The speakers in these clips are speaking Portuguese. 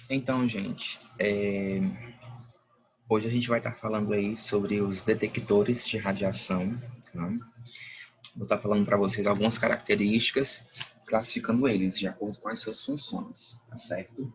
Então, gente, hoje a gente vai estar falando aí sobre os detectores de radiação, tá? Vou estar falando para vocês algumas características, classificando eles de acordo com as suas funções, tá certo?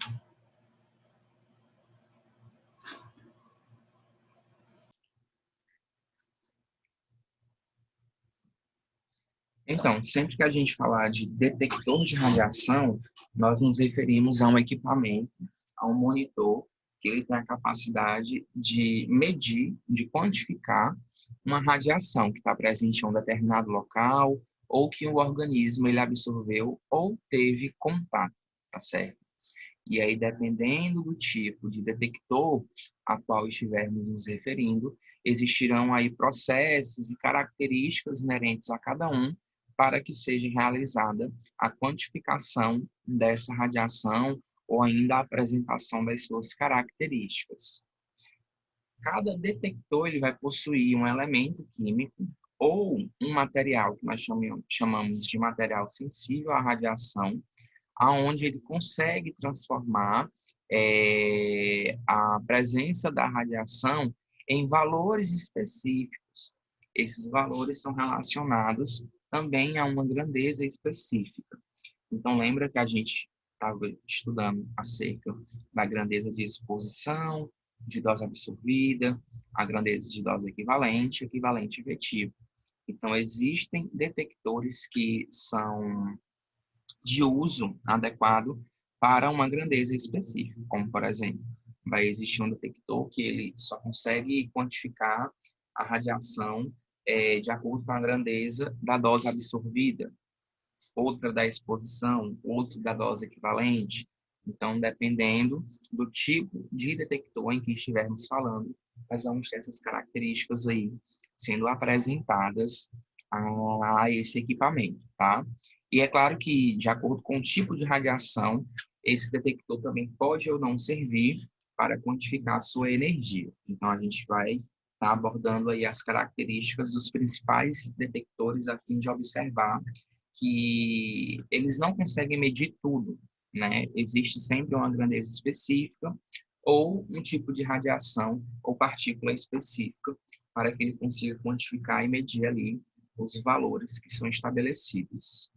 Então, sempre que a gente falar de detector de radiação, nós nos referimos a um equipamento, a um monitor, que ele tem a capacidade de medir, de quantificar uma radiação que está presente em um determinado local ou que o organismo ele absorveu ou teve contato, tá certo? E aí, dependendo do tipo de detector a qual estivermos nos referindo, existirão aí processos e características inerentes a cada um para que seja realizada a quantificação dessa radiação ou ainda a apresentação das suas características. Cada detector ele vai possuir um elemento químico ou um material que nós chamamos de material sensível à radiação, aonde ele consegue transformar a presença da radiação em valores específicos. Esses valores são relacionados também a uma grandeza específica. Então, lembra que a gente estava estudando acerca da grandeza de exposição, de dose absorvida, a grandeza de dose equivalente, equivalente efetivo. Então, existem detectores que são de uso adequado para uma grandeza específica, como, por exemplo, vai existir um detector que ele só consegue quantificar a radiação de acordo com a grandeza da dose absorvida, outra da exposição, outro da dose equivalente. Então, dependendo do tipo de detector em que estivermos falando, nós vamos ter essas características aí sendo apresentadas a esse equipamento, tá? E é claro que, de acordo com o tipo de radiação, esse detector também pode ou não servir para quantificar a sua energia. Então, a gente vai estar abordando aí as características dos principais detectores a fim de observar que eles não conseguem medir tudo, né? Existe sempre uma grandeza específica ou um tipo de radiação ou partícula específica para que ele consiga quantificar e medir ali os valores que são estabelecidos.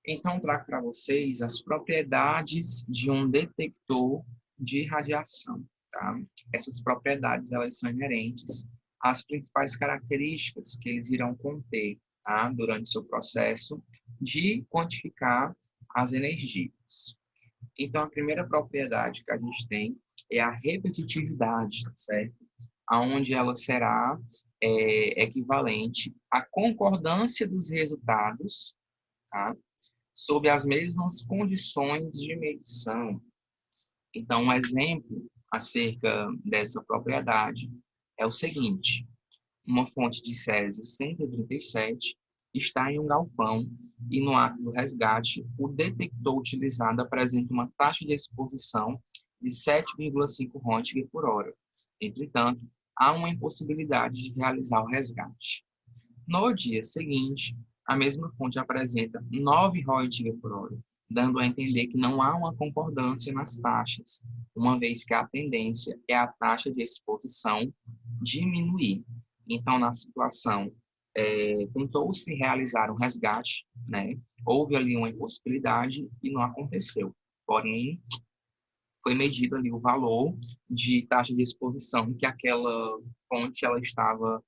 Então, trago para vocês as propriedades de um detector de radiação, tá? Essas propriedades, elas são inerentes às principais características que eles irão conter, tá? Durante seu processo de quantificar as energias. Então, a primeira propriedade que a gente tem é a repetitividade, certo? Aonde ela será equivalente à concordância dos resultados, tá? Sob as mesmas condições de medição. Então, um exemplo acerca dessa propriedade é o seguinte: uma fonte de Césio 137 está em um galpão e no ato do resgate, o detector utilizado apresenta uma taxa de exposição de 7,5 Röntgen por hora. Entretanto, há uma impossibilidade de realizar o resgate. No dia seguinte, a mesma fonte apresenta 9 Röntgen por hora, dando a entender que não há uma concordância nas taxas, uma vez que a tendência é a taxa de exposição diminuir. Então, na situação, tentou-se realizar um resgate, né? Houve ali uma impossibilidade e não aconteceu. Porém, foi medido ali o valor de taxa de exposição que aquela fonte ela estava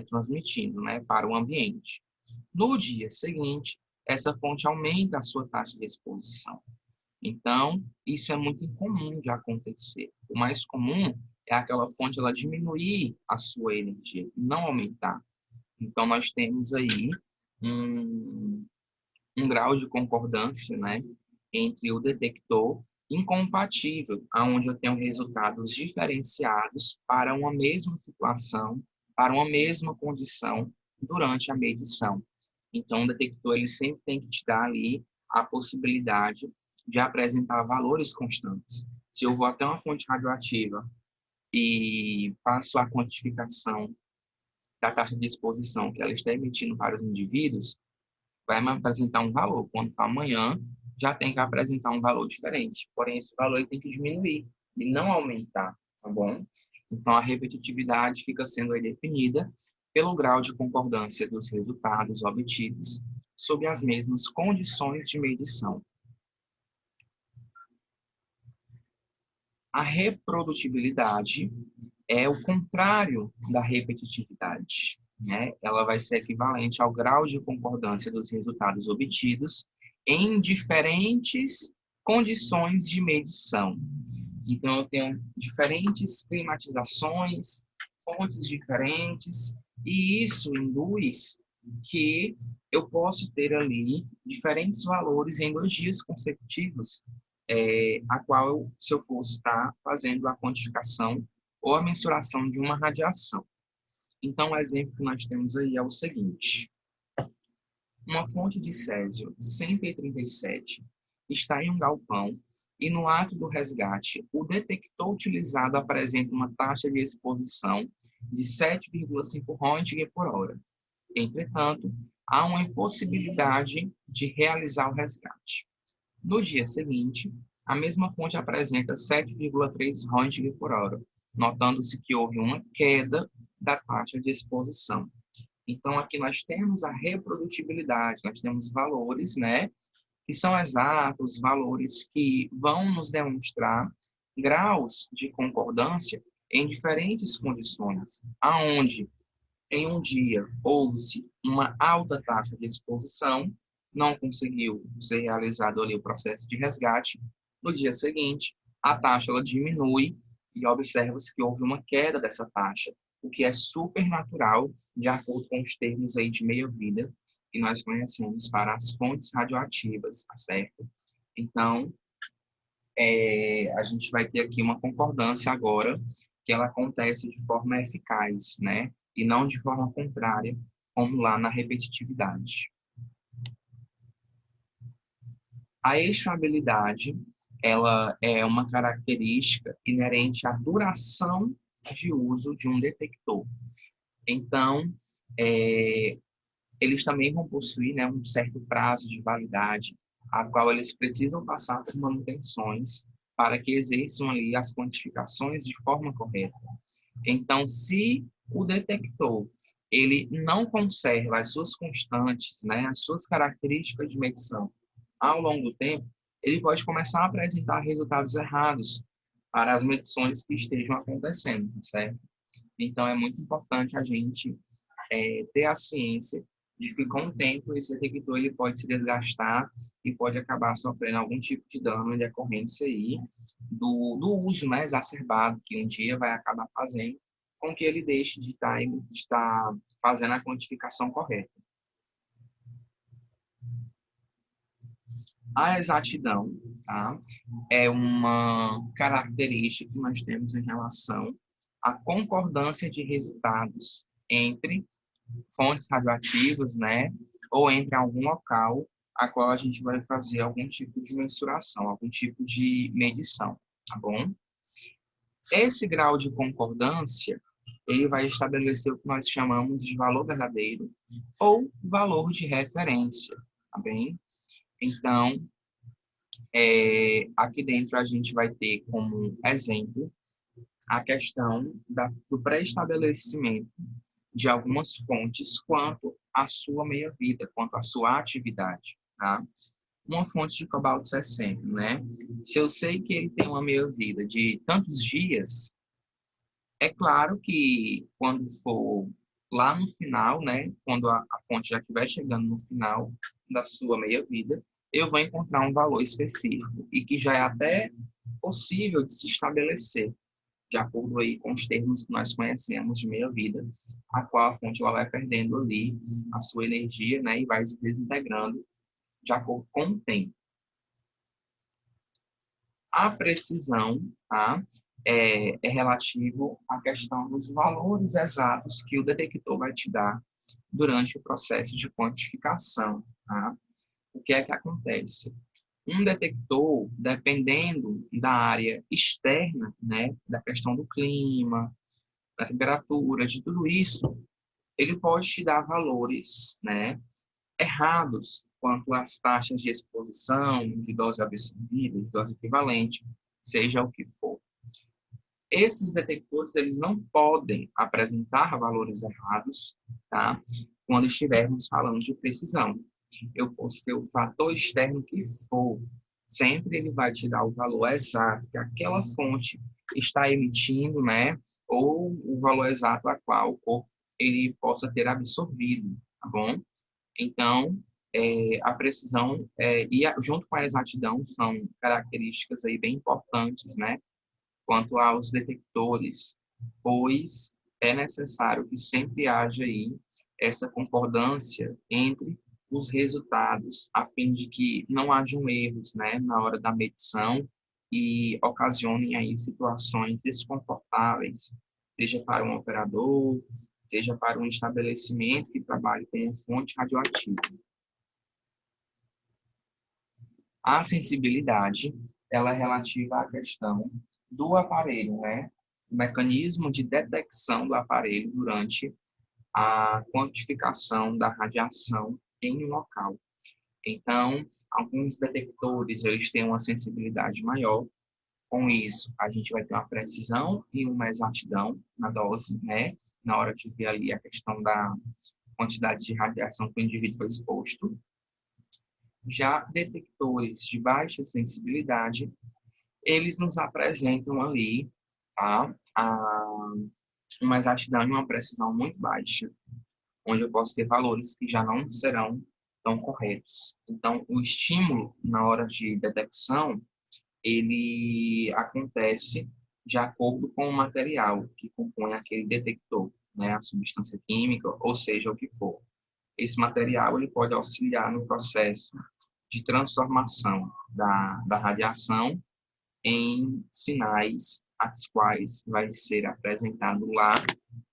transmitindo, né, para o ambiente. No dia seguinte, essa fonte aumenta a sua taxa de exposição. Então, isso é muito incomum de acontecer. O mais comum é aquela fonte ela diminuir a sua energia, não aumentar. Então, nós temos aí um, um grau de concordância, né, entre o detector incompatível, aonde eu tenho resultados diferenciados para uma mesma situação, para uma mesma condição durante a medição. Então, o detector ele sempre tem que te dar ali a possibilidade de apresentar valores constantes. Se eu vou até uma fonte radioativa e faço a quantificação da taxa de exposição que ela está emitindo para os indivíduos, vai me apresentar um valor. Quando for amanhã, já tem que apresentar um valor diferente. Porém, esse valor ele tem que diminuir e não aumentar, tá bom? Então, a repetitividade fica sendo aí definida pelo grau de concordância dos resultados obtidos sob as mesmas condições de medição. A reprodutibilidade é o contrário da repetitividade, né? Ela vai ser equivalente ao grau de concordância dos resultados obtidos em diferentes condições de medição. Então, eu tenho diferentes climatizações, fontes diferentes, e isso induz que eu posso ter ali diferentes valores em 2 dias consecutivos, a qual, se eu for estar fazendo a quantificação ou a mensuração de uma radiação. Então, o exemplo que nós temos aí é o seguinte. Uma fonte de césio 137 está em um galpão e, no ato do resgate, o detector utilizado apresenta uma taxa de exposição de 7,5 Röntgen por hora. Entretanto, há uma impossibilidade de realizar o resgate. No dia seguinte, a mesma fonte apresenta 7,3 Röntgen por hora, notando-se que houve uma queda da taxa de exposição. Então, aqui nós temos a reprodutibilidade, nós temos valores, né, que são exatos, valores que vão nos demonstrar graus de concordância em diferentes condições, aonde em um dia houve-se uma alta taxa de exposição, não conseguiu ser realizado ali o processo de resgate, no dia seguinte a taxa ela diminui e observa-se que houve uma queda dessa taxa, o que é super natural, de acordo com os termos aí de meia-vida que nós conhecemos para as fontes radioativas, tá certo? Então, a gente vai ter aqui uma concordância agora, que ela acontece de forma eficaz, né? E não de forma contrária, como lá na repetitividade. A estabilidade, ela é uma característica inerente à duração de uso de um detector. Então, eles também vão possuir, né, um certo prazo de validade, a qual eles precisam passar por manutenções para que exerçam ali as quantificações de forma correta. Então, se o detector ele não conserva as suas constantes, né, as suas características de medição ao longo do tempo, ele pode começar a apresentar resultados errados para as medições que estejam acontecendo, certo? Então, é muito importante a gente ter a ciência de que, com o tempo, esse detector ele pode se desgastar e pode acabar sofrendo algum tipo de dano em decorrência aí do uso, né, exacerbado que um dia vai acabar fazendo com que ele deixe de estar fazendo a quantificação correta. A exatidão, tá, é uma característica que nós temos em relação à concordância de resultados entre fontes radioativas, né, ou entre algum local a qual a gente vai fazer algum tipo de mensuração, algum tipo de medição, tá bom? Esse grau de concordância, ele vai estabelecer o que nós chamamos de valor verdadeiro ou valor de referência, tá bem? Então, aqui dentro a gente vai ter como exemplo a questão do pré-estabelecimento de algumas fontes quanto à sua meia-vida, quanto à sua atividade, tá? Uma fonte de cobalto 60, né? Se eu sei que ele tem uma meia-vida de tantos dias, é claro que quando for lá no final, né? Quando a fonte já estiver chegando no final da sua meia-vida, eu vou encontrar um valor específico e que já é até possível de se estabelecer de acordo aí com os termos que nós conhecemos de meia-vida, a qual a fonte ela vai perdendo ali a sua energia, né, e vai se desintegrando de acordo com o tempo. A precisão, tá, é relativo à questão dos valores exatos que o detector vai te dar durante o processo de quantificação, tá? O que é que acontece? Um detector, dependendo da área externa, né, da questão do clima, da temperatura, de tudo isso, ele pode te dar valores, né, errados quanto às taxas de exposição, de dose absorvida, de dose equivalente, seja o que for. Esses detectores, eles não podem apresentar valores errados, tá? Quando estivermos falando de precisão. Eu posso ter o fator externo que for, sempre ele vai te dar o valor exato que aquela fonte está emitindo, né? Ou o valor exato a qual o corpo ele possa ter absorvido, tá bom? Então, a precisão junto com a exatidão são características aí bem importantes, né? Quanto aos detectores, pois é necessário que sempre haja aí essa concordância entre os resultados, a fim de que não hajam erros, né, na hora da medição e ocasionem aí situações desconfortáveis, seja para um operador, seja para um estabelecimento que trabalhe com fonte radioativa. A sensibilidade, ela é relativa à questão do aparelho, né? O mecanismo de detecção do aparelho durante a quantificação da radiação em um local. Então, alguns detectores, eles têm uma sensibilidade maior. Com isso, a gente vai ter uma precisão e uma exatidão na dose, né? Na hora de ver ali a questão da quantidade de radiação que o indivíduo foi exposto. Já detectores de baixa sensibilidade, eles nos apresentam ali, tá? Uma exatidão e uma precisão muito baixa, onde eu posso ter valores que já não serão tão corretos. Então, o estímulo na hora de detecção, ele acontece de acordo com o material que compõe aquele detector, né? A substância química, ou seja, o que for. Esse material ele pode auxiliar no processo de transformação da radiação em sinais, as quais vai ser apresentado lá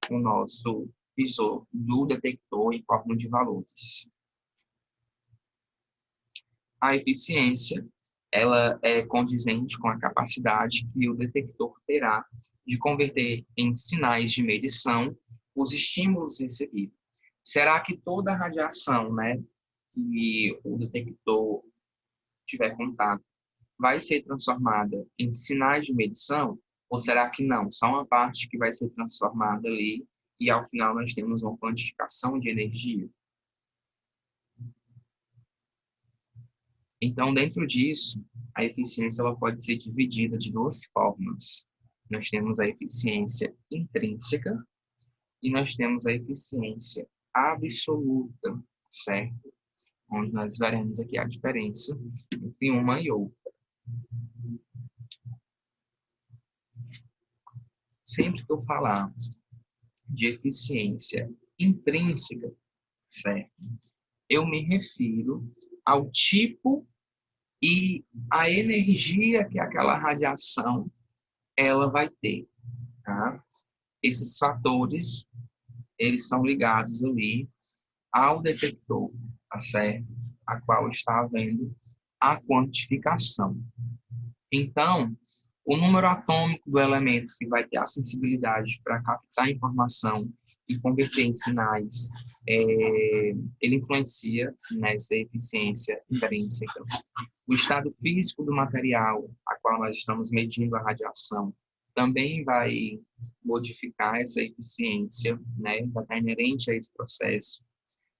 o nosso visor do detector em forma de valores. A eficiência, ela é condizente com a capacidade que o detector terá de converter em sinais de medição os estímulos recebidos. Será que toda a radiação, né, que o detector tiver contato vai ser transformada em sinais de medição? Ou será que não? Só uma parte que vai ser transformada ali e ao final nós temos uma quantificação de energia? Então, dentro disso, a eficiência ela pode ser dividida de duas formas. Nós temos a eficiência intrínseca e nós temos a eficiência absoluta, certo? Onde nós veremos aqui a diferença entre uma e outra. Sempre que eu falar de eficiência intrínseca, certo? Eu me refiro ao tipo e a energia que aquela radiação ela vai ter, tá? Esses fatores, eles são ligados ali ao detector, tá certo? A qual está havendo a quantificação. Então, o número atômico do elemento que vai ter a sensibilidade para captar a informação e converter em sinais, ele influencia nessa eficiência intrínseca. O estado físico do material a qual nós estamos medindo a radiação também vai modificar essa eficiência, né? Vai estar inerente a esse processo.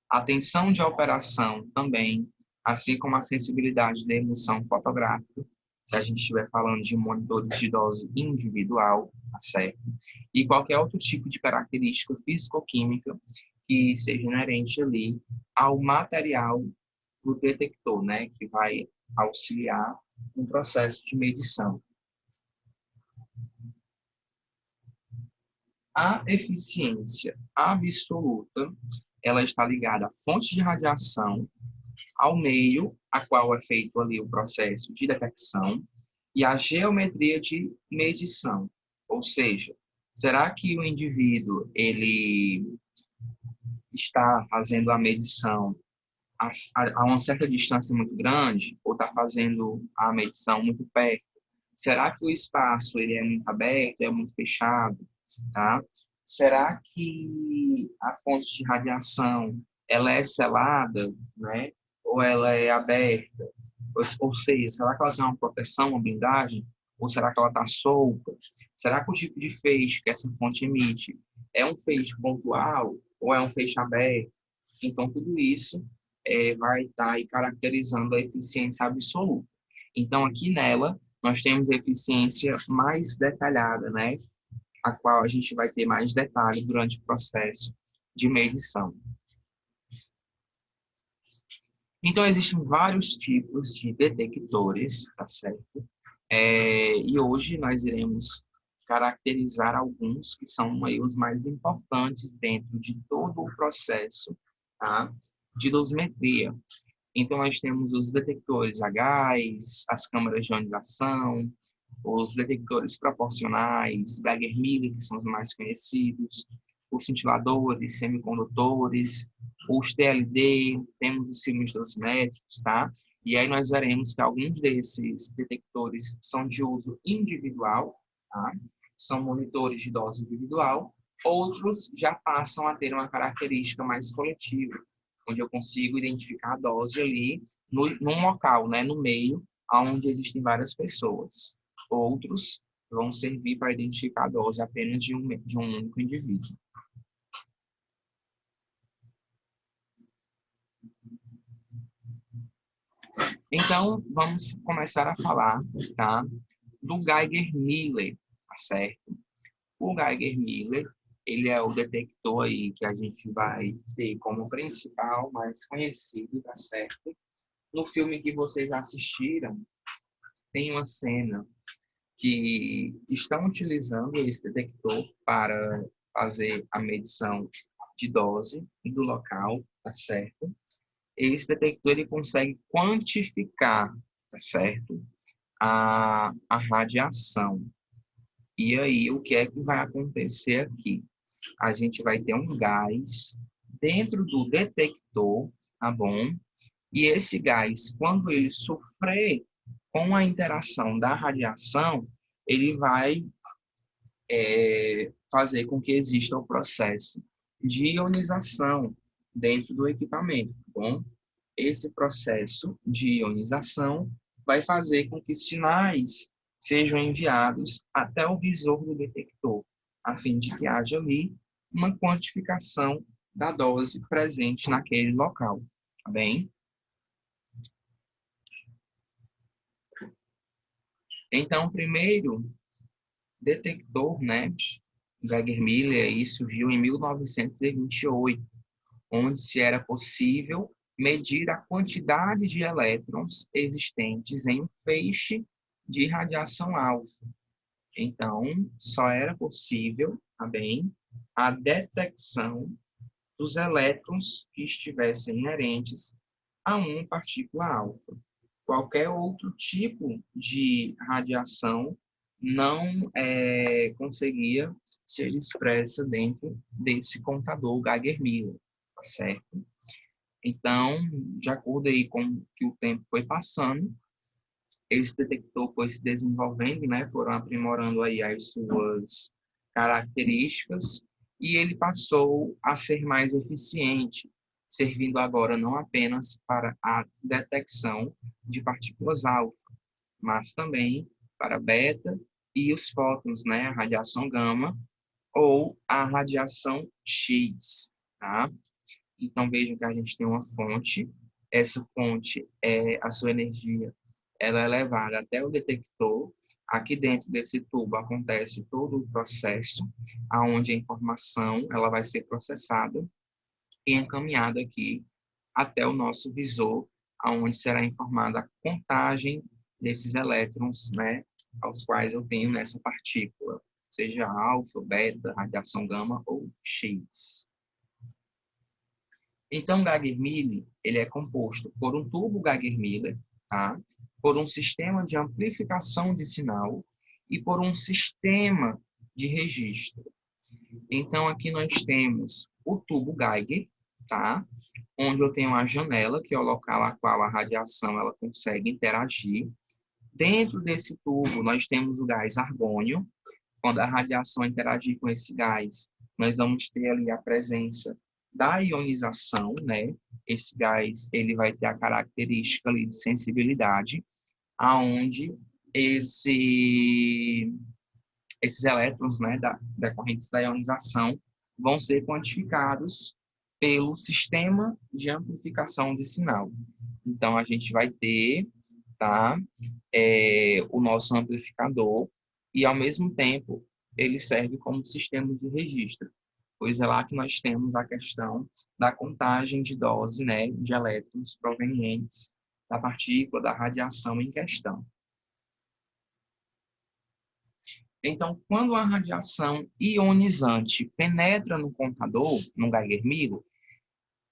A tensão de operação também, assim como a sensibilidade da emissão fotográfica, se a gente estiver falando de monitores de dose individual, tá certo? E qualquer outro tipo de característica físico-química que seja inerente ali ao material do detector, né? Que vai auxiliar no processo de medição. A eficiência absoluta, ela está ligada à fonte de radiação, ao meio a qual é feito ali o processo de detecção e a geometria de medição. Ou seja, será que o indivíduo ele está fazendo a medição a uma certa distância muito grande ou está fazendo a medição muito perto? Será que o espaço ele é muito aberto, é muito fechado, tá? Será que a fonte de radiação ela é selada, né? Ou ela é aberta? Ou seja, será que ela tem uma proteção, uma blindagem? Ou será que ela está solta? Será que o tipo de feixe que essa fonte emite é um feixe pontual ou é um feixe aberto? Então, tudo isso vai estar aí caracterizando a eficiência absoluta. Então, aqui nela, nós temos a eficiência mais detalhada, né? A qual a gente vai ter mais detalhe durante o processo de medição. Então, existem vários tipos de detectores, tá certo? E hoje nós iremos caracterizar alguns que são aí os mais importantes dentro de todo o processo, tá, de dosimetria. Então, nós temos os detectores a gás, as câmaras de ionização, os detectores proporcionais, Geiger-Miller, que são os mais conhecidos, os cintiladores, semicondutores, os TLD, temos os filmes dosimétricos, tá? E aí nós veremos que alguns desses detectores são de uso individual, tá? São monitores de dose individual, outros já passam a ter uma característica mais coletiva, onde eu consigo identificar a dose ali num local, né, no meio, onde existem várias pessoas. Outros vão servir para identificar a dose apenas de um único indivíduo. Então, vamos começar a falar, tá, do Geiger-Miller, tá certo? O Geiger-Miller, ele é o detector aí que a gente vai ter como principal, mais conhecido, tá certo? No filme que vocês assistiram, tem uma cena que estão utilizando esse detector para fazer a medição de dose e do local, tá certo? Esse detector ele consegue quantificar, tá certo? A radiação. E aí, o que é que vai acontecer aqui? A gente vai ter um gás dentro do detector, tá bom? E esse gás, quando ele sofrer com a interação da radiação, ele vai fazer com que exista o processo de ionização dentro do equipamento, tá bom? Esse processo de ionização vai fazer com que sinais sejam enviados até o visor do detector, a fim de que haja ali uma quantificação da dose presente naquele local, tá bem? Então, primeiro, detector, né, Geiger-Miller, isso surgiu em 1928, onde se era possível medir a quantidade de elétrons existentes em um feixe de radiação alfa. Então, só era possível, tá bem, a detecção dos elétrons que estivessem inerentes a uma partícula alfa. Qualquer outro tipo de radiação não conseguia ser expressa dentro desse contador Geiger-Miller, tá certo? Então, de acordo aí com que o tempo foi passando, esse detector foi se desenvolvendo, né? Foram aprimorando aí as suas características e ele passou a ser mais eficiente, servindo agora não apenas para a detecção de partículas alfa, mas também para beta e os fótons, né? A radiação gama ou a radiação X, tá? Então, vejam que a gente tem uma fonte. Essa fonte, a sua energia, ela é levada até o detector. Aqui dentro desse tubo acontece todo o processo, aonde a informação ela vai ser processada e encaminhada aqui até o nosso visor, aonde será informada a contagem desses elétrons, né, aos quais eu tenho nessa partícula, seja alfa, beta, radiação gama ou X. Então, o Geiger-Miller, ele é composto por um tubo Geiger-Miller, tá? Por um sistema de amplificação de sinal e por um sistema de registro. Então, aqui nós temos o tubo Geiger, tá? Onde eu tenho a janela, que é o local a qual a radiação ela consegue interagir. Dentro desse tubo, nós temos o gás argônio. Quando a radiação interagir com esse gás, nós vamos ter ali a presença da ionização, né? Esse gás ele vai ter a característica ali de sensibilidade, aonde esses elétrons, né, decorrentes da ionização, vão ser quantificados pelo sistema de amplificação de sinal. Então, a gente vai ter, tá, o nosso amplificador e, ao mesmo tempo, ele serve como sistema de registro, pois é lá que nós temos a questão da contagem de dose, né, de elétrons provenientes da partícula, da radiação em questão. Então, quando a radiação ionizante penetra no contador, no Geiger-Müller,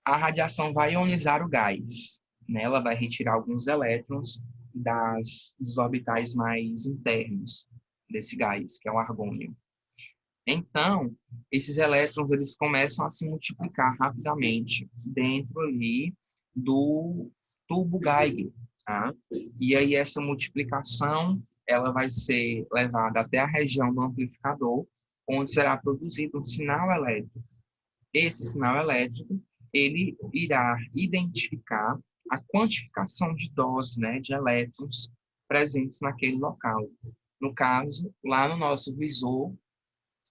a radiação vai ionizar o gás, né? Ela vai retirar alguns elétrons dos orbitais mais internos desse gás, que é o argônio. Então, esses elétrons eles começam a se multiplicar rapidamente dentro ali do tubo Geiger, tá? E aí essa multiplicação ela vai ser levada até a região do amplificador, onde será produzido um sinal elétrico. Esse sinal elétrico ele irá identificar a quantificação de dose, né, de elétrons presentes naquele local. No caso, lá no nosso visor,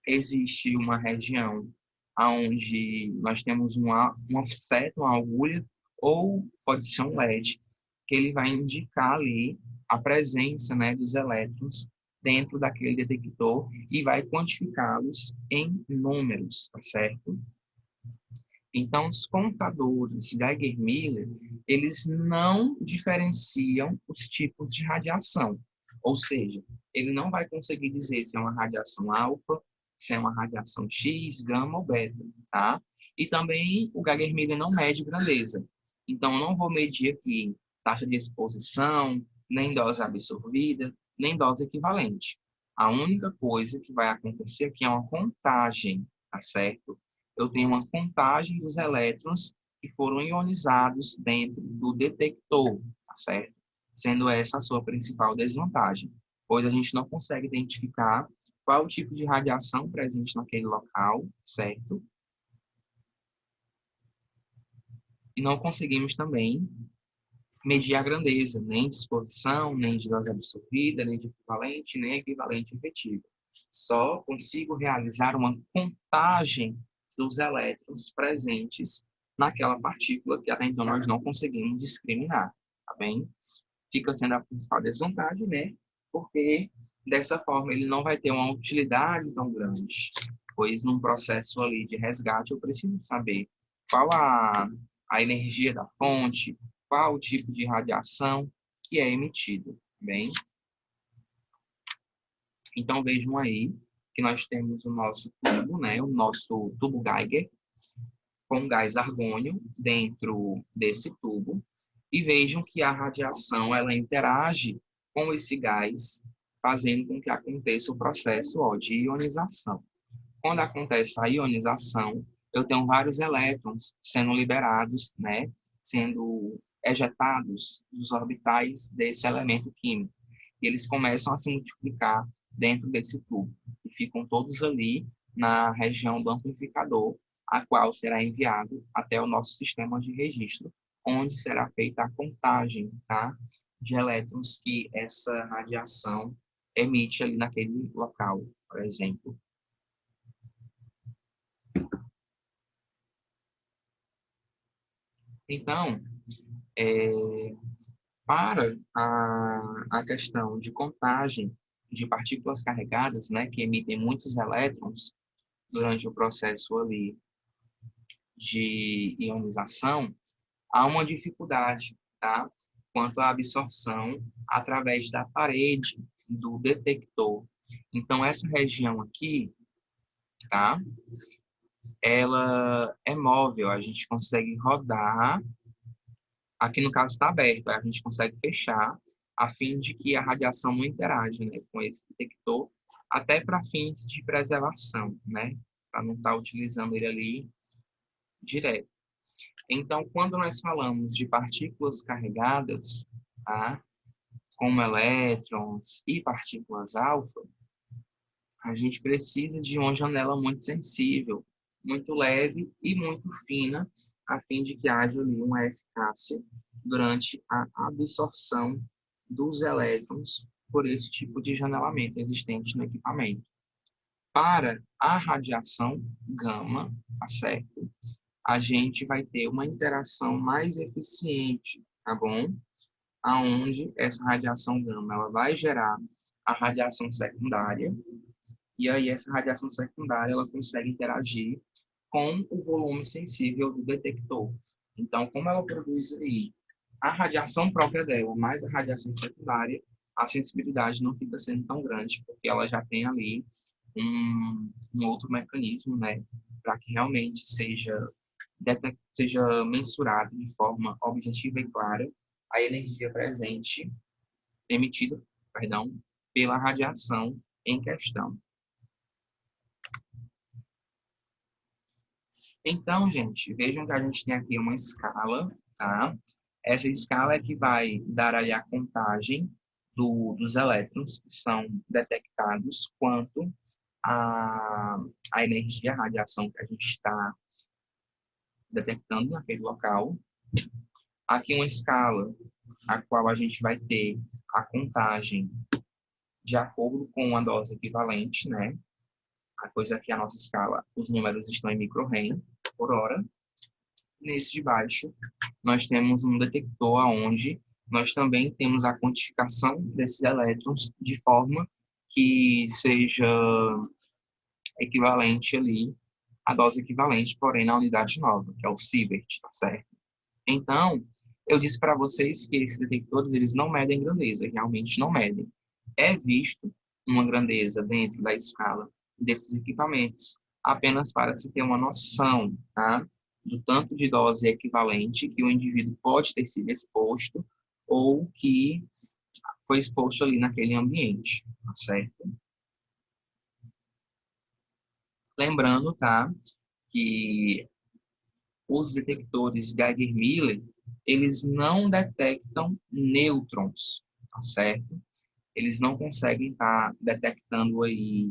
existe uma região onde nós temos um offset, uma agulha, ou pode ser um LED, que ele vai indicar ali a presença, né, dos elétrons dentro daquele detector e vai quantificá-los em números, tá certo? Então, os contadores Geiger-Müller, eles não diferenciam os tipos de radiação. Ou seja, ele não vai conseguir dizer se é uma radiação alfa, se é uma radiação X, gama ou beta, tá? E também o Geiger-Müller não mede grandeza. Então, eu não vou medir aqui taxa de exposição, nem dose absorvida, nem dose equivalente. A única coisa que vai acontecer aqui é uma contagem, tá certo? Eu tenho uma contagem dos elétrons que foram ionizados dentro do detector, tá certo? Sendo essa a sua principal desvantagem, pois a gente não consegue identificar qual o tipo de radiação presente naquele local, certo? E não conseguimos também medir a grandeza, nem de exposição, nem de dose absorvida, nem de equivalente, nem equivalente efetivo. Só consigo realizar uma contagem dos elétrons presentes naquela partícula que até então nós não conseguimos discriminar, tá bem? Fica sendo a principal desvantagem, né? Porque dessa forma ele não vai ter uma utilidade tão grande, pois num processo ali de resgate eu preciso saber qual a energia da fonte, qual o tipo de radiação que é emitido, bem? Então vejam aí que nós temos o nosso tubo, né, o nosso tubo Geiger, com gás argônio dentro desse tubo, e vejam que a radiação ela interage com esse gás, fazendo com que aconteça o processo de ionização. Quando acontece a ionização, eu tenho vários elétrons sendo liberados, né, sendo ejetados dos orbitais desse elemento químico. E eles começam a se multiplicar dentro desse tubo e ficam todos ali na região do amplificador, a qual será enviado até o nosso sistema de registro, onde será feita a contagem, tá, de elétrons que essa radiação emite ali naquele local, por exemplo. Então, para a questão de contagem de partículas carregadas, né, que emitem muitos elétrons durante o processo ali de ionização, há uma dificuldade, tá? Quanto à absorção através da parede do detector. Então, essa região aqui, tá? Ela é móvel, a gente consegue rodar. Aqui, no caso, está aberto, a gente consegue fechar a fim de que a radiação não interage, né, com esse detector, até para fins de preservação, né, para não estar utilizando ele ali direto. Então, quando nós falamos de partículas carregadas, tá, como elétrons e partículas alfa, a gente precisa de uma janela muito sensível muito leve e muito fina, a fim de que haja ali uma eficácia durante a absorção dos elétrons por esse tipo de janelamento existente no equipamento. Para a radiação gama, tá certo? A gente vai ter uma interação mais eficiente, tá bom? Aonde essa radiação gama ela vai gerar a radiação secundária, e aí essa radiação secundária ela consegue interagir com o volume sensível do detector. Então, como ela produz aí a radiação própria dela, mais a radiação secundária, a sensibilidade não fica sendo tão grande, porque ela já tem ali um outro mecanismo, né, para que realmente seja mensurado de forma objetiva e clara a energia presente, emitida, perdão, pela radiação em questão. Então, gente, vejam que a gente tem aqui uma escala, tá? Essa escala é que vai dar ali a contagem dos elétrons que são detectados quanto a energia, a radiação que a gente está detectando naquele local. Aqui uma escala a qual a gente vai ter a contagem de acordo com a dose equivalente, né? A coisa aqui, a nossa escala, os números estão em microrem por hora. Nesse de baixo, nós temos um detector onde nós também temos a quantificação desses elétrons de forma que seja equivalente ali, a dose equivalente, porém na unidade nova, que é o sievert, tá certo? Então, eu disse para vocês que esses detectores, eles não medem grandeza, realmente não medem. É visto uma grandeza dentro da escala desses equipamentos, apenas para se ter uma noção, tá? Do tanto de dose equivalente que o indivíduo pode ter sido exposto ou que foi exposto ali naquele ambiente, tá certo? Lembrando, tá, que os detectores Geiger-Miller, eles não detectam nêutrons, tá certo? Eles não conseguem estar detectando aí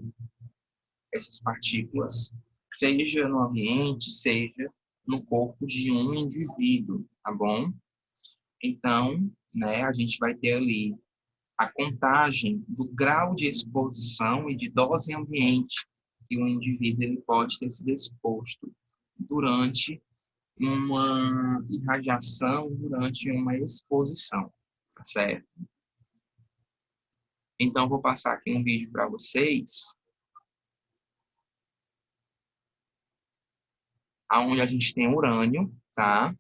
essas partículas, seja no ambiente, seja no corpo de um indivíduo, tá bom? Então, né, a gente vai ter ali a contagem do grau de exposição e de dose ambiente que o indivíduo ele pode ter sido exposto durante uma irradiação, durante uma exposição, tá certo? Então, vou passar aqui um vídeo para vocês, onde a gente tem urânio, tá?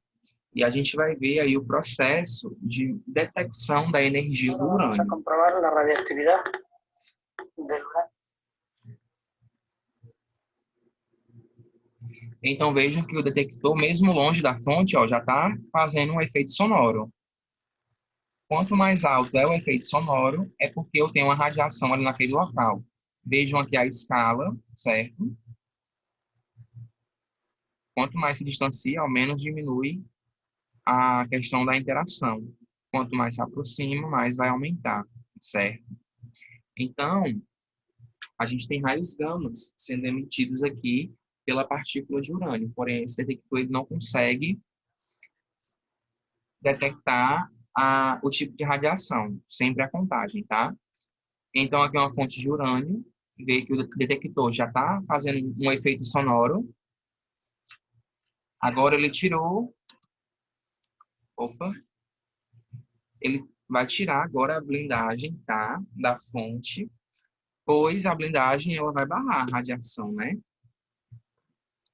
E a gente vai ver aí o processo de detecção da energia do urânio. Vamos comprovar a radioatividade do urânio. Então, vejam que o detector, mesmo longe da fonte, ó, já está fazendo um efeito sonoro. Quanto mais alto é o efeito sonoro, é porque eu tenho uma radiação ali naquele local. Vejam aqui a escala, certo? Quanto mais se distancia, ao menos diminui a questão da interação. Quanto mais se aproxima, mais vai aumentar, certo? Então, a gente tem raios gamas sendo emitidos aqui pela partícula de urânio, porém esse detector ele não consegue detectar o tipo de radiação, sempre a contagem, tá? Então, aqui é uma fonte de urânio, vê que o detector já está fazendo um efeito sonoro. Agora ele tirou, ele vai tirar agora a blindagem, tá? Da fonte, pois a blindagem ela vai barrar a radiação, né?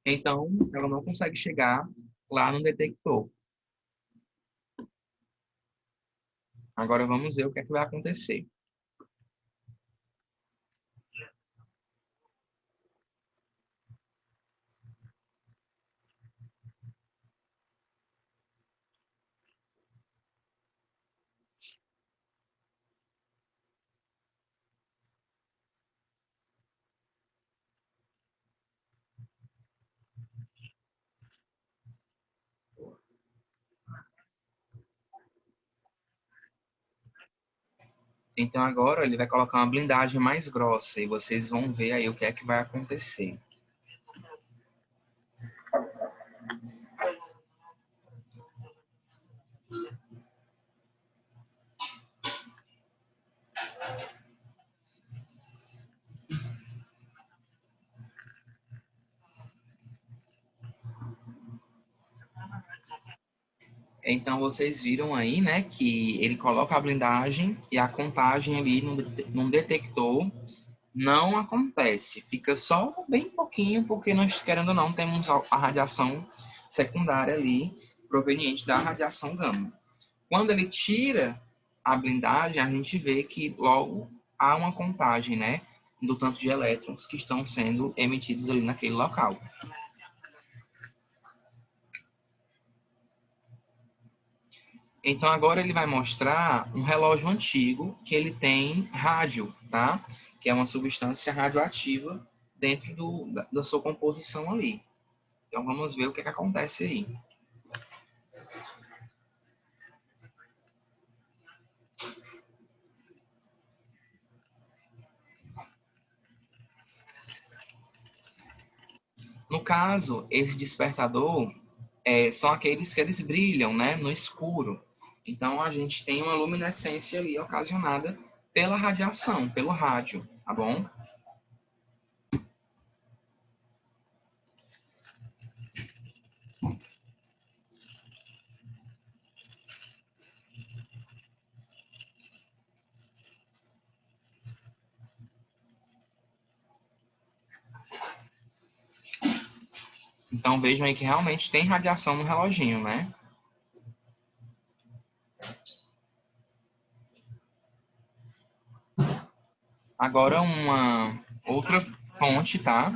Então, ela não consegue chegar lá no detector. Agora vamos ver o que é que vai acontecer. Então agora ele vai colocar uma blindagem mais grossa e vocês vão ver aí o que é que vai acontecer. Então, vocês viram aí, né, que ele coloca a blindagem e a contagem ali num detector não acontece. Fica só bem pouquinho, porque nós, querendo ou não, temos a radiação secundária ali, proveniente da radiação gama. Quando ele tira a blindagem, a gente vê que logo há uma contagem, né, do tanto de elétrons que estão sendo emitidos ali naquele local. Então, agora ele vai mostrar um relógio antigo que ele tem rádio, tá? Que é uma substância radioativa dentro da sua composição ali. Então, vamos ver o que acontece aí. No caso, esse despertador são aqueles que eles brilham, né, no escuro. Então, a gente tem uma luminescência ali ocasionada pela radiação, pelo rádio, tá bom? Então, vejam aí que realmente tem radiação no reloginho, né? Agora, uma outra fonte, tá?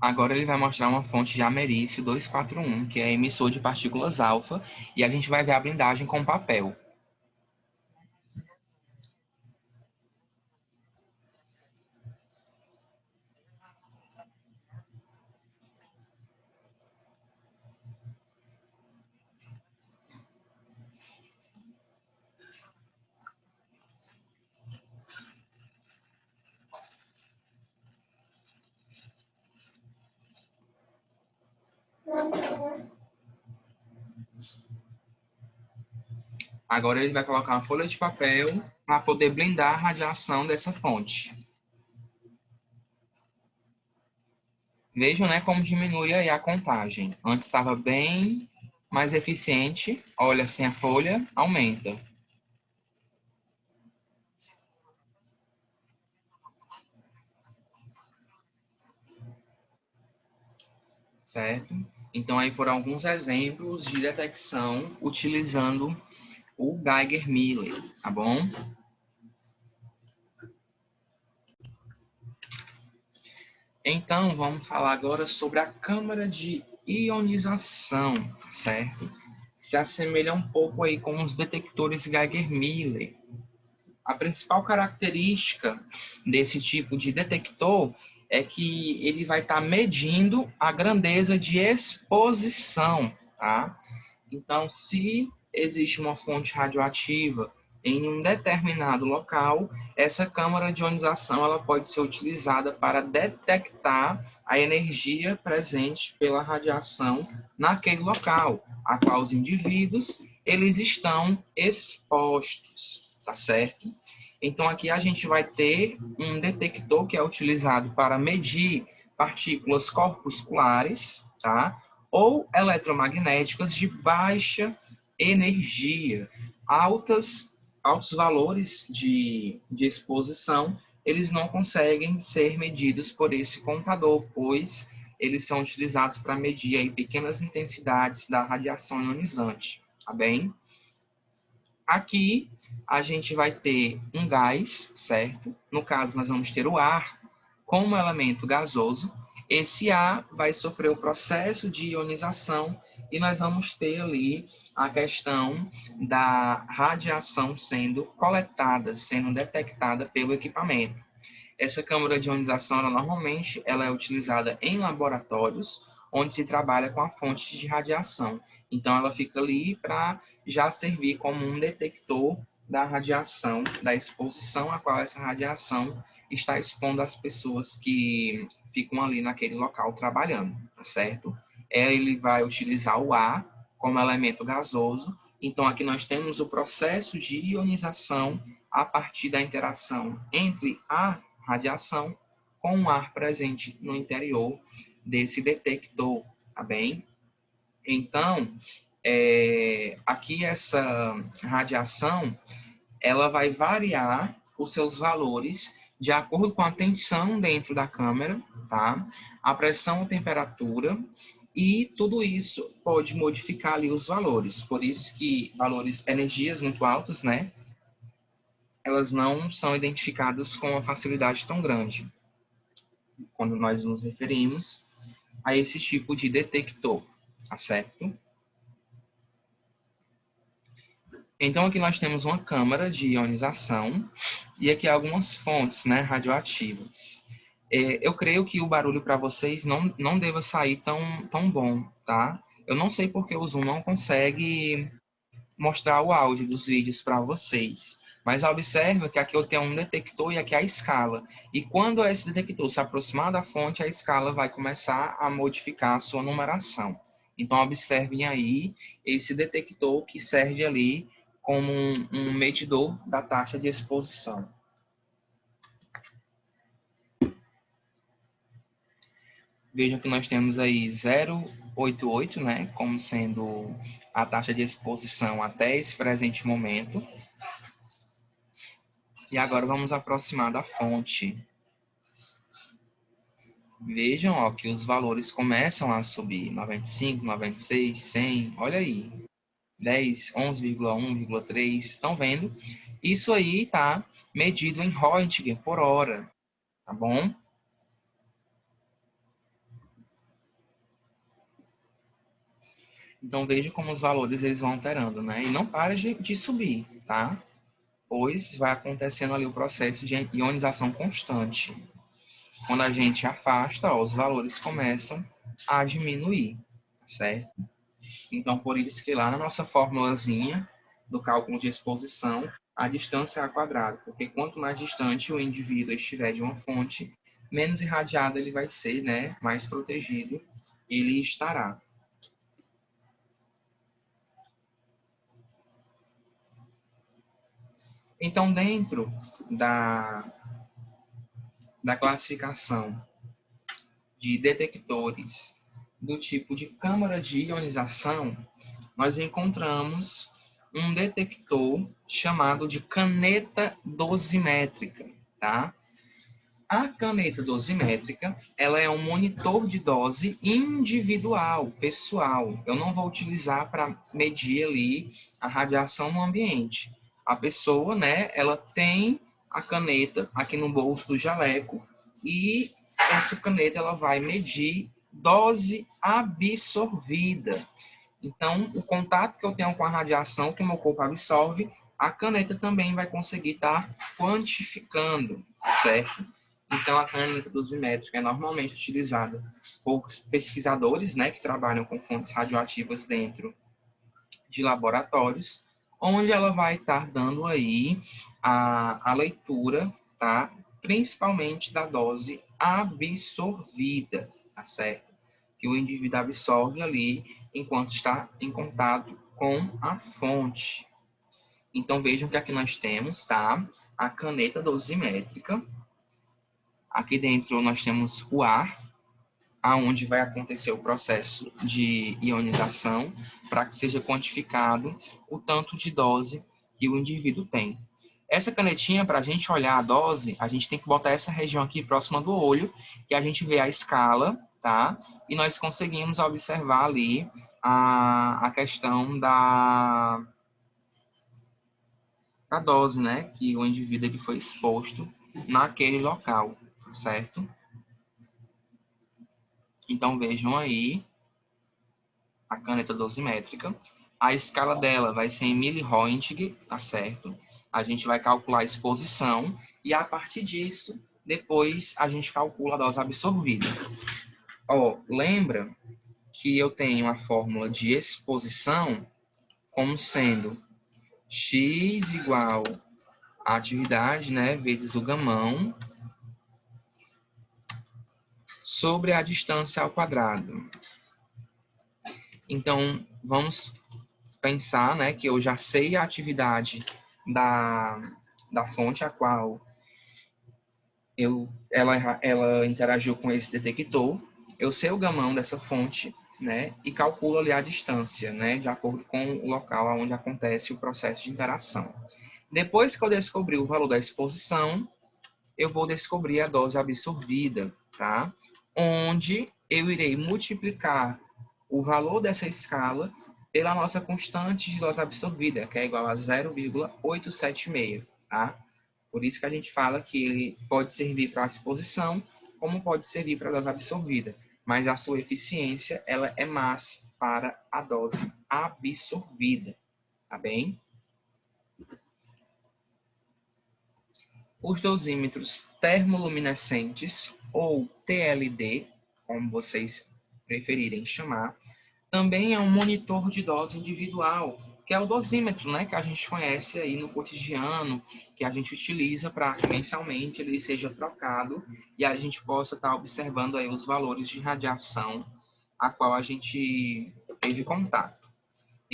Agora ele vai mostrar uma fonte de ameriço 241, que é emissor de partículas alfa, e a gente vai ver a blindagem com papel. Agora ele vai colocar uma folha de papel para poder blindar a radiação dessa fonte. Vejam, né, como diminui aí a contagem. Antes estava bem mais eficiente. Olha, sem a folha, aumenta. Certo? Então, aí foram alguns exemplos de detecção utilizando o Geiger-Miller, tá bom? Então, vamos falar agora sobre a câmara de ionização, certo? Se assemelha um pouco aí com os detectores Geiger-Miller. A principal característica desse tipo de detector é que ele vai estar medindo a grandeza de exposição, tá? Então, se existe uma fonte radioativa em um determinado local, essa câmara de ionização ela pode ser utilizada para detectar a energia presente pela radiação naquele local, a qual os indivíduos eles estão expostos, tá certo? Então, aqui a gente vai ter um detector que é utilizado para medir partículas corpusculares, tá? Ou eletromagnéticas de baixa energia. Altos valores de exposição, eles não conseguem ser medidos por esse contador, pois eles são utilizados para medir aí pequenas intensidades da radiação ionizante, tá bem? Aqui a gente vai ter um gás, certo? No caso, nós vamos ter o ar como elemento gasoso. Esse ar vai sofrer o processo de ionização e nós vamos ter ali a questão da radiação sendo coletada, sendo detectada pelo equipamento. Essa câmara de ionização, normalmente, ela é utilizada em laboratórios, onde se trabalha com a fonte de radiação. Então, ela fica ali para já servir como um detector da radiação, da exposição a qual essa radiação está expondo as pessoas que ficam ali naquele local trabalhando, tá certo? Ele vai utilizar o ar como elemento gasoso. Então, aqui nós temos o processo de ionização a partir da interação entre a radiação com o ar presente no interior desse detector, tá bem? Então, aqui essa radiação, ela vai variar os seus valores de acordo com a tensão dentro da câmera, tá? A pressão, a temperatura, e tudo isso pode modificar ali os valores. Por isso que valores, energias muito altas, né? Elas não são identificadas com uma facilidade tão grande quando nós nos referimos a esse tipo de detector, tá certo? Então, aqui nós temos uma câmara de ionização e aqui algumas fontes, né, radioativas. Eu creio que o barulho para vocês não deva sair tão bom, tá? Eu não sei porque o Zoom não consegue mostrar o áudio dos vídeos para vocês. Mas observa que aqui eu tenho um detector e aqui a escala. E quando esse detector se aproximar da fonte, a escala vai começar a modificar a sua numeração. Então, observem aí esse detector que serve ali como um medidor da taxa de exposição. Vejam que nós temos aí 0,88, né, como sendo a taxa de exposição até esse presente momento. E agora vamos aproximar da fonte. Vejam, ó, que os valores começam a subir. 95, 96, 100, olha aí. 10, 11,1, 3, estão vendo? Isso aí tá medido em Röntgen por hora, tá bom? Então veja como os valores eles vão alterando, né? E não para de subir, tá? Pois vai acontecendo ali o processo de ionização constante. Quando a gente afasta, ó, os valores começam a diminuir, certo? Então, por isso que lá na nossa formulazinha do cálculo de exposição, a distância é a quadrado, porque quanto mais distante o indivíduo estiver de uma fonte, menos irradiado ele vai ser, né? Mais protegido ele estará. Então, dentro da classificação de detectores do tipo de câmara de ionização, nós encontramos um detector chamado de caneta dosimétrica, tá? A caneta dosimétrica, ela é um monitor de dose individual, pessoal. Eu não vou utilizar para medir ali a radiação no ambiente. A pessoa, né, ela tem a caneta aqui no bolso do jaleco e essa caneta ela vai medir dose absorvida. Então, o contato que eu tenho com a radiação que meu corpo absorve, a caneta também vai conseguir estar quantificando, certo? Então, a caneta dosimétrica é normalmente utilizada por pesquisadores, né, que trabalham com fontes radioativas dentro de laboratórios, onde ela vai estar dando aí a leitura, tá? Principalmente da dose absorvida, tá certo? Que o indivíduo absorve ali enquanto está em contato com a fonte. Então, vejam que aqui nós temos, tá? A caneta dosimétrica. Aqui dentro nós temos o ar, aonde vai acontecer o processo de ionização para que seja quantificado o tanto de dose que o indivíduo tem. Essa canetinha, para a gente olhar a dose, a gente tem que botar essa região aqui próxima do olho, que a gente vê a escala, tá? E nós conseguimos observar ali a questão da dose, né? Que o indivíduo ele foi exposto naquele local, certo? Então, vejam aí a caneta dosimétrica. A escala dela vai ser em mili-Röntgen, tá certo? A gente vai calcular a exposição e, a partir disso, depois a gente calcula a dose absorvida. Ó, lembra que eu tenho a fórmula de exposição como sendo x igual a atividade, né, vezes o gamão, sobre a distância ao quadrado. Então, vamos pensar, né, que eu já sei a atividade da fonte a qual ela interagiu com esse detector. Eu sei o gamão dessa fonte, né, e calculo ali a distância, né, de acordo com o local onde acontece o processo de interação. Depois que eu descobrir o valor da exposição, eu vou descobrir a dose absorvida, tá? Onde eu irei multiplicar o valor dessa escala pela nossa constante de dose absorvida, que é igual a 0,876, tá? Por isso que a gente fala que ele pode servir para a exposição, como pode servir para a dose absorvida, mas a sua eficiência ela é mais para a dose absorvida, tá bem? Os dosímetros termoluminescentes, ou TLD, como vocês preferirem chamar, também é um monitor de dose individual, que é o dosímetro, né, que a gente conhece aí no cotidiano, que a gente utiliza para que mensalmente ele seja trocado e a gente possa estar observando aí os valores de radiação a qual a gente teve contato.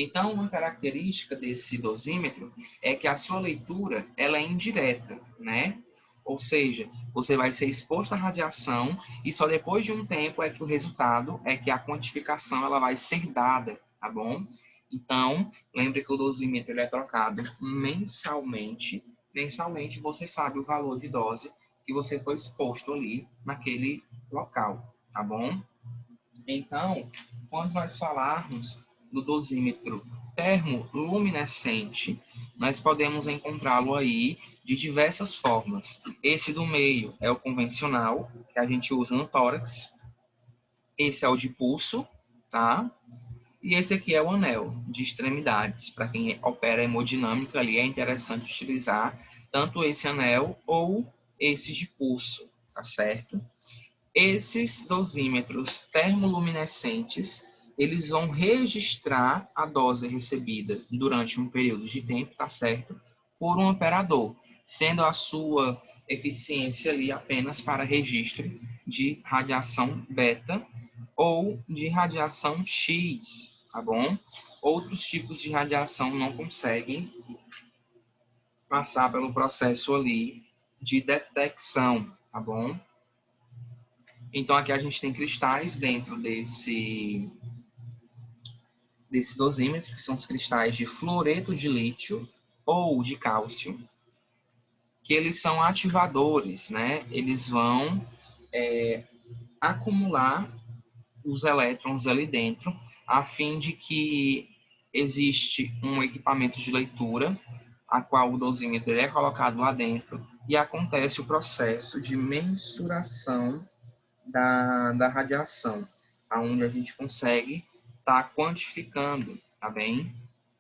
Então, uma característica desse dosímetro é que a sua leitura ela é indireta, né? Ou seja, você vai ser exposto à radiação e só depois de um tempo é que o resultado é que a quantificação ela vai ser dada, tá bom? Então, lembre que o dosímetro ele é trocado mensalmente. Mensalmente você sabe o valor de dose que você foi exposto ali naquele local, tá bom? Então, quando nós falarmos do dosímetro termoluminescente, nós podemos encontrá-lo aí de diversas formas. Esse do meio é o convencional, que a gente usa no tórax. Esse é o de pulso, tá? E esse aqui é o anel de extremidades. Para quem opera hemodinâmica ali, é interessante utilizar tanto esse anel ou esse de pulso, tá certo? Esses dosímetros termoluminescentes, eles vão registrar a dose recebida durante um período de tempo, tá certo? Por um operador, sendo a sua eficiência ali apenas para registro de radiação beta ou de radiação X, tá bom? Outros tipos de radiação não conseguem passar pelo processo ali de detecção, tá bom? Então, aqui a gente tem cristais dentro desse dosímetro, que são os cristais de fluoreto de lítio ou de cálcio, que eles são ativadores, né? Eles vão acumular os elétrons ali dentro, a fim de que existe um equipamento de leitura, a qual o dosímetro é colocado lá dentro, e acontece o processo de mensuração da radiação, aonde a gente consegue estar quantificando, tá bem?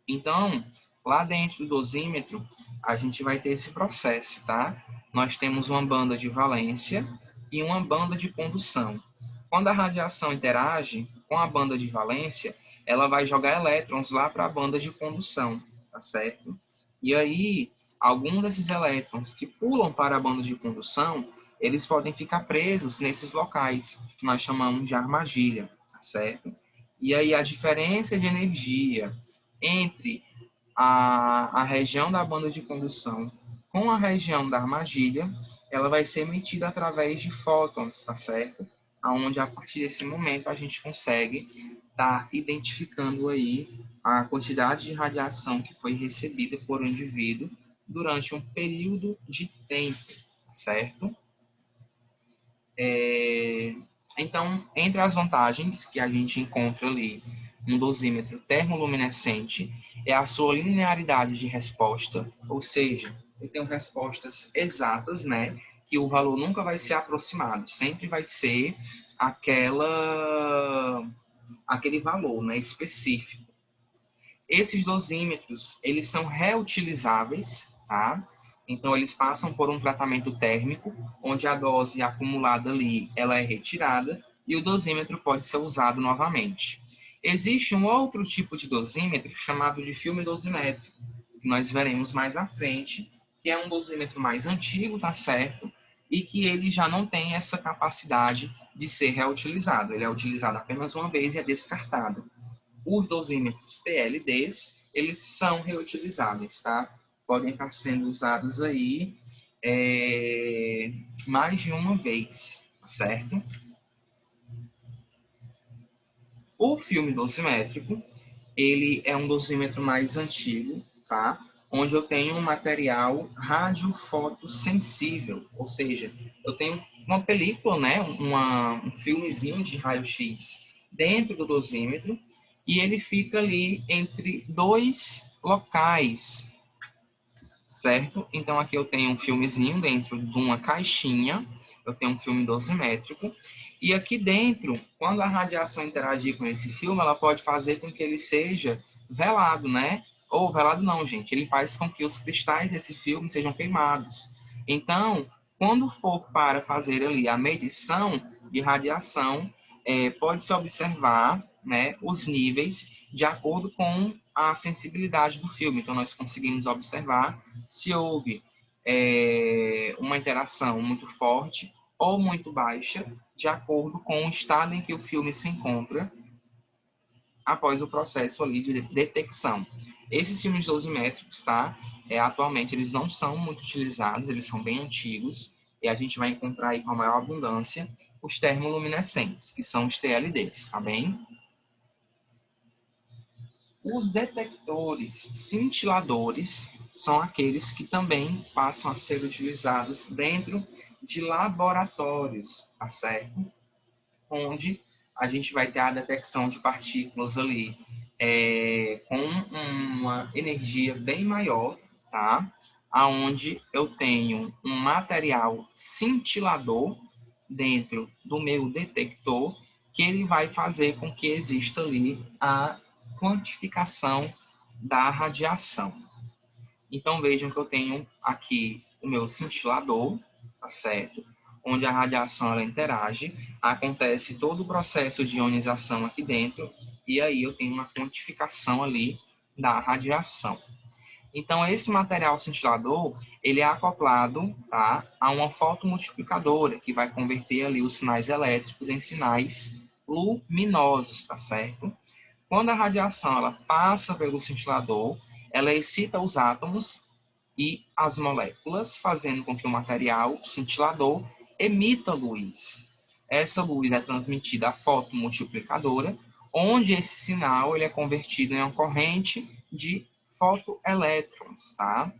Então, lá dentro do dosímetro, a gente vai ter esse processo, tá? Nós temos uma banda de valência e uma banda de condução. Quando a radiação interage com a banda de valência, ela vai jogar elétrons lá para a banda de condução, tá certo? E aí, alguns desses elétrons que pulam para a banda de condução, eles podem ficar presos nesses locais, que nós chamamos de armadilha, tá certo? E aí a diferença de energia entre a região da banda de condução com a região da armadilha, ela vai ser emitida através de fótons, tá certo? Aonde a partir desse momento a gente consegue estar identificando aí a quantidade de radiação que foi recebida por um indivíduo durante um período de tempo, certo? Então, entre as vantagens que a gente encontra ali no dosímetro termoluminescente é a sua linearidade de resposta, ou seja, eu tenho respostas exatas, né? Que o valor nunca vai ser aproximado, sempre vai ser aquela aquele valor, né, específico. Esses dosímetros, eles são reutilizáveis, tá? Então, eles passam por um tratamento térmico, onde a dose acumulada ali, ela é retirada e o dosímetro pode ser usado novamente. Existe um outro tipo de dosímetro chamado de filme dosimétrico, que nós veremos mais à frente, que é um dosímetro mais antigo, tá certo? E que ele já não tem essa capacidade de ser reutilizado. Ele é utilizado apenas uma vez e é descartado. Os dosímetros TLDs, eles são reutilizáveis, tá? Podem estar sendo usados aí mais de uma vez, certo? O filme dosimétrico, ele é um dosímetro mais antigo, tá? Onde eu tenho um material radiofotossensível, ou seja, eu tenho uma película, né? Um filmezinho de raio-x dentro do dosímetro, e ele fica ali entre dois locais, certo? Então, aqui eu tenho um filmezinho dentro de uma caixinha, eu tenho um filme dosimétrico, e aqui dentro, quando a radiação interagir com esse filme, ela pode fazer com que ele seja velado, né? Ou velado não, gente, ele faz com que os cristais desse filme sejam queimados. Então, quando for para fazer ali a medição de radiação, pode-se observar, né, os níveis de acordo com a sensibilidade do filme. Então, nós conseguimos observar se houve uma interação muito forte ou muito baixa, de acordo com o estado em que o filme se encontra após o processo ali de detecção. Esses filmes dosimétricos, tá? Atualmente, eles não são muito utilizados, eles são bem antigos, e a gente vai encontrar aí com a maior abundância os termoluminescentes, que são os TLDs, tá bem? Os detectores cintiladores são aqueles que também passam a ser utilizados dentro de laboratórios, tá certo? Onde a gente vai ter a detecção de partículas ali com uma energia bem maior, tá? Aonde eu tenho um material cintilador dentro do meu detector que ele vai fazer com que exista ali a quantificação da radiação. Então vejam que eu tenho aqui o meu cintilador, tá certo? Onde a radiação ela interage, acontece todo o processo de ionização aqui dentro, e aí eu tenho uma quantificação ali da radiação. Então, esse material cintilador, ele é acoplado, tá, a uma fotomultiplicadora, que vai converter ali os sinais elétricos em sinais luminosos, tá certo? Quando a radiação ela passa pelo cintilador, ela excita os átomos e as moléculas, fazendo com que o material cintilador emita luz. Essa luz é transmitida à fotomultiplicadora, onde esse sinal ele é convertido em uma corrente de fotoelétrons, tá?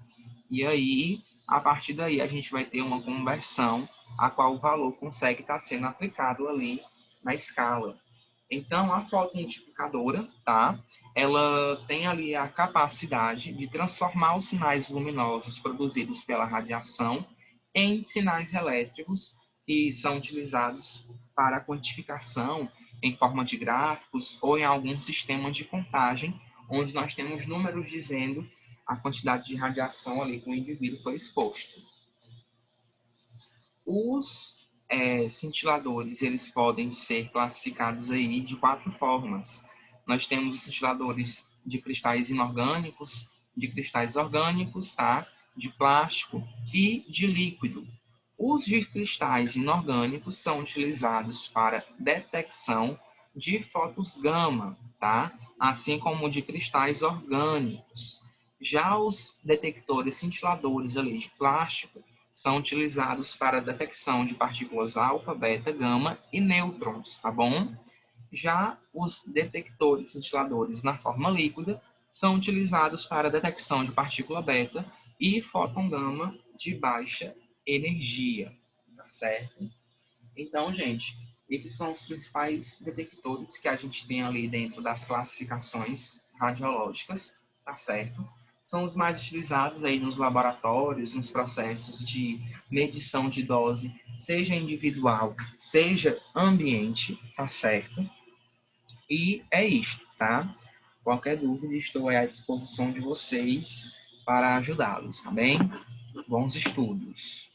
E aí, a partir daí, a gente vai ter uma conversão a qual o valor consegue estar sendo aplicado ali na escala. Então, a fotomultiplicadora, tá? Ela tem ali a capacidade de transformar os sinais luminosos produzidos pela radiação em sinais elétricos que são utilizados para a quantificação em forma de gráficos ou em alguns sistemas de contagem, onde nós temos números dizendo a quantidade de radiação ali que o indivíduo foi exposto. Os cintiladores, eles podem ser classificados aí de 4 formas. Nós temos os cintiladores de cristais inorgânicos, de cristais orgânicos, tá? De plástico e de líquido. Os de cristais inorgânicos são utilizados para detecção de fótons gama, tá? Assim como de cristais orgânicos. Já os detectores cintiladores ali de plástico são utilizados para a detecção de partículas alfa, beta, gama e nêutrons, tá bom? Já os detectores cintiladores na forma líquida são utilizados para a detecção de partícula beta e fóton gama de baixa energia, tá certo? Então, gente, esses são os principais detectores que a gente tem ali dentro das classificações radiológicas, tá certo? São os mais utilizados aí nos laboratórios, nos processos de medição de dose, seja individual, seja ambiente, tá certo? E é isto, tá? Qualquer dúvida, estou aí à disposição de vocês para ajudá-los, tá bem? Bons estudos!